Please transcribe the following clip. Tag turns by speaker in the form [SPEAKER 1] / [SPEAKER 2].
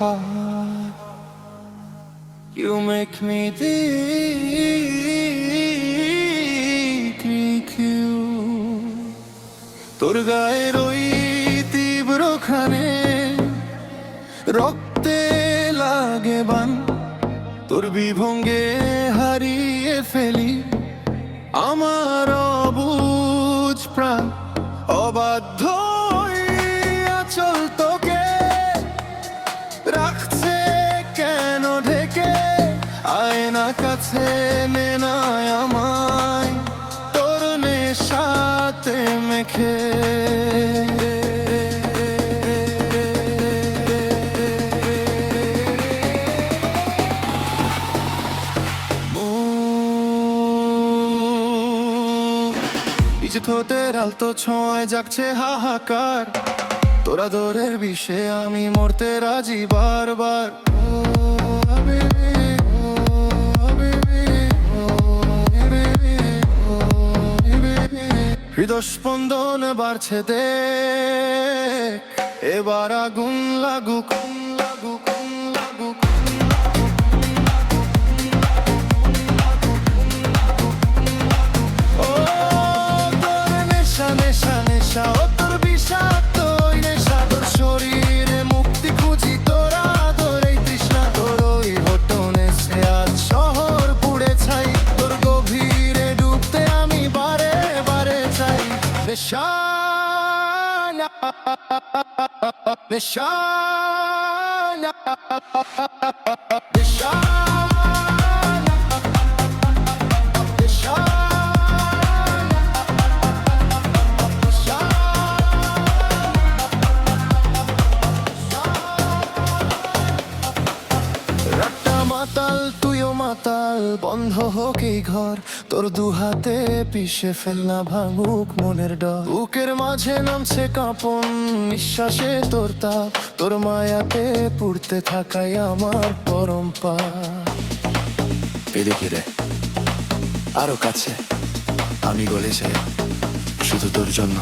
[SPEAKER 1] heart. You make me deeply cute. তোর গায়ের ওই তীব্র খানে রক্তে লাগে বান, তোর বিভঙ্গে হারিয়ে ফেলি আমার অবুঝ প্রাণ। অবাধ্য আচল তোকে রাখছে কেন ঢেকে, আয়না কাছে নেনায় আমায় তোর নেশাতে মেখে। ঠোঁটের আলতো ছোঁয়ায় জাগছে হাহাকার, তোরা দৌড়ের বিষে আমি মরতে রাজি বারবার। হৃদয় স্পন্দন বাড়ছে দেখ, এবার আগুন লাগুক লাগুক লাগুক। Nishana, Nishana, মাতাল তুইও মাতাল, বন্ধ হোক এই ঘর, তোর দু হাতে পিষে ফেলনা ভাঙুক মনের ডর। বুকের মাঝে নামছে কাঁপন, নিঃশ্বাসে তোর তাপ, তোর মায়াতে পুড়তে থাকাই আমার পরম্পরা। এদিকে রে আরো কাছে আমি গলে যাই শুধু তোর জন্য।